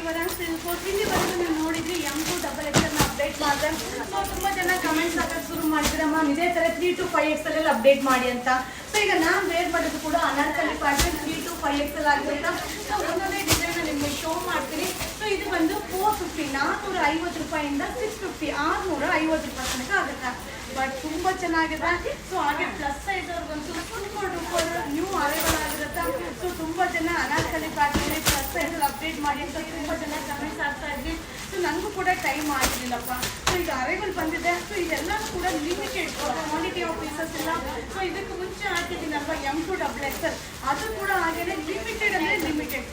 Weren't silk ಇಲ್ಲಿ ಬಂದು ನೀವು ನೋಡಿದ್ರಿ M2XXL ಅಪ್ಡೇಟ್ ಮಾಡಿದ್ರೆ ಸೊ ತುಂಬ ಜನ ಕಮೆಂಟ್ಸ್ ಹಾಕಕ್ಕೆ ಶುರು ಮಾಡಿದ್ರಮ್ಮ ಇದೇ ಥರ 3 to 5XL ಅಲ್ಲಿ ಅಪ್ಡೇಟ್ ಮಾಡಿ ಅಂತ. ಸೊ ಈಗ ನಾನು ವೇರ್ ಮಾಡೋದು ಕೂಡ ಅನಾರ್ಕಲಿ ಪ್ಯಾಟರ್ನ್ 3 to 5XL ಆಗಿರುತ್ತೆ. ಸೊ ಒಂದೊಂದೇ ಡಿಸೈನ್ ನಿಮಗೆ ಶೋ ಮಾಡ್ತೀನಿ. ಸೊ ಇದು ಬಂದು 450 450 ರೂಪಾಯಿಂದ 650 650 ರೂಪಾಯಿ ತನಕ ಆಗುತ್ತೆ. ಬಟ್ ತುಂಬ ಚೆನ್ನಾಗಿದೆ. ಸೊ ಹಾಗೆ ಪ್ಲಸ್ ಸೈಜ್ ಅವ್ರಿಗಂತೂ ಸೂಪರ್ ಡೂಪರ್ ನ್ಯೂ ಅರೈವಲ್ ಆಗಿರುತ್ತೆ. ಸೊ ತುಂಬ ಜನ ಅನಾರ್ಕಲಿ ಪ್ಯಾಟರ್ನ್ ಪ್ಲಸ್ ಸೈಜಲ್ಲಿ ಅಪ್ಡೇಟ್ ಮಾಡಿ ಅಂತ ತುಂಬ ಜನ ಕಮೆಂಟ್ಸ್ ಆಗ್ತಾ ಇದ್ವಿ. ಸೊ ನನಗೂ ಕೂಡ ಟೈಮ್ ಆಗಿರಲಿಲ್ಲಪ್ಪ. ಸೊ ಈಗ ಅರೈವಲ್ ಬಂದಿದೆ. ಸೊ ಇದೆಲ್ಲನೂ ಕೂಡ ಲಿಮಿಟೆಡ್ ಕ್ವಾಂಟಿಟಿ ಆಫ್ ಪೀಸಸ್ ಇಲ್ಲ. ಸೊ ಇದಕ್ಕೆ ಮುಂಚೆ ಹಾಕಿದ್ದೀನಲ್ವ M2XXL ಅದು ಕೂಡ ಹಾಗೇನೆ ಲಿಮಿಟೆಡ್ ಅಂದರೆ ಲಿಮಿಟೆಡ್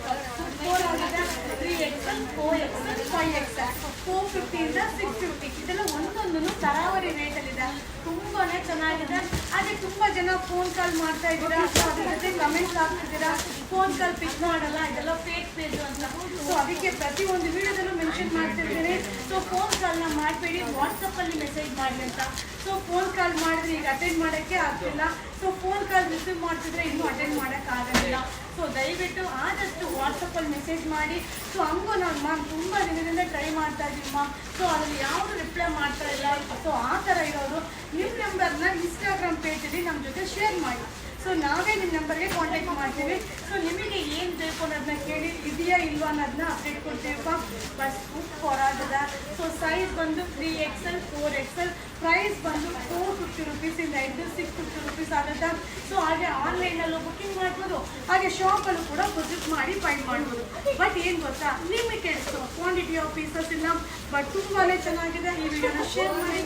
4 ಆಗಿದೆ 3XL 4XL 5XL 450ಇಂದ 650 ಇದೆಲ್ಲ ಒಂದೊಂದನ್ನು ತರಾವರಿ ರೇಟಲ್ಲಿದೆ. ತುಂಬಾ ಚೆನ್ನಾಗಿದೆ. ಹಾಗೆ ತುಂಬ ಜನ ಫೋನ್ ಕಾಲ್ ಮಾಡ್ತಾ ಇದ್ದೀರಾ. ಸೊ ಅದ್ರ ಜೊತೆ ಕಮೆಂಟ್ಸ್ ಹಾಕ್ತಿದ್ದೀರಾ ಫೋನ್ ಕಾಲ್ ಪಿಕ್ ಮಾಡಲ್ಲ ಇದೆಲ್ಲ ಫೇಕ್ ಪೇಜ್ ಅಂತ. ಸೊ ಅದಕ್ಕೆ ಪ್ರತಿಯೊಂದು ವಿಡಿಯೋದಲ್ಲೂ ಮೆನ್ಷನ್ ಮಾಡ್ತಿರ್ತೀನಿ. ಸೊ ಫೋನ್ ಕಾಲ್ನ ಮಾಡಬೇಡಿ, ವಾಟ್ಸಪ್ಪಲ್ಲಿ ಮೆಸೇಜ್ ಮಾಡಿ ಅಂತ. ಸೊ ಫೋನ್ ಕಾಲ್ ಮಾಡಿದ್ರೆ ಈಗ ಅಟೆಂಡ್ ಮಾಡೋಕ್ಕೆ ಆಗ್ತಿಲ್ಲ. ಸೊ ಫೋನ್ ಕಾಲ್ ರಿಸೀವ್ ಮಾಡ್ತಿದ್ರೆ ಇನ್ನೂ ಅಟೆಂಡ್ ಮಾಡೋಕ್ಕಾಗಲ್ಲ. ಸೊ ದಯವಿಟ್ಟು ಆದಷ್ಟು ವಾಟ್ಸಪ್ಪಲ್ಲಿ ಮೆಸೇಜ್ ಮಾಡಿ. ಸೊ ಹಂಗೂ ನಾನು ಮ್ಯಾಮ್ ತುಂಬ ದಿನದಿಂದ ಟ್ರೈ ಮಾಡ್ತಾ ಇದ್ದೀವಿ ಮ್ಯಾಮ್. ಸೊ ಅದರಲ್ಲಿ ಯಾವುದು ರಿಪ್ಲೈ ಮಾಡ್ತಾ ಇಲ್ಲ. ಸೊ ಆ ಥರ ಇರೋರು ನಿಮ್ಮ ನಂಬರ್ನ ಇನ್ಸ್ಟಾಗ್ರಾಮ್ ಪೇಜಲ್ಲಿ ನಮ್ಮ ಜೊತೆ ಶೇರ್ ಮಾಡಿ. ಸೊ ನಾವೇ ನಿಮ್ಮ ನಂಬರ್ಗೆ ಕಾಂಟ್ಯಾಕ್ಟ್ ಮಾಡ್ತೀವಿ. ಸೊ ನಿಮಗೆ ಏನು ಬೇಕು ಅನ್ನೋದನ್ನ ಕೇಳಿ ಇದೆಯಾ ಇಲ್ವಾ ಅನ್ನೋದನ್ನ ಅಪ್ಡೇಟ್ ಕೊಡ್ತೀವಪ್ಪ. ಬಸ್ ಸೂಪರ್ ಆಗಿದೆ. ಸೊ ಸೈಜ್ ಬಂದು 3XL 4XL ಪ್ರೈಸ್ ಬಂದು 450 ರುಪೀಸಿಂದ ಹಿಡಿದು 650 ರುಪೀಸ್ ಆಗುತ್ತೆ. ಸೊ ಹಾಗೆ ಆನ್ಲೈನಲ್ಲೂ ಬುಕ್ಕಿಂಗ್ ಮಾಡ್ಬೋದು, ಹಾಗೆ ಶಾಪಲ್ಲೂ ಕೂಡ ವಿಸಿಟ್ ಮಾಡಿ ಫೈಂಡ್ ಮಾಡ್ಬೋದು. ಬಟ್ ಏನು ಗೊತ್ತಾ, ಲಿಮಿಟೆಡ್ ಕ್ವಾಂಟಿಟಿ ಆಫ್ ಪೀಸಸ್ ಇಲ್ಲ. ಬಟ್ ತುಂಬಾ ಚೆನ್ನಾಗಿದೆ. ಈ ವಿಡಿಯೋನ ಶೇರ್ ಮಾಡಿ.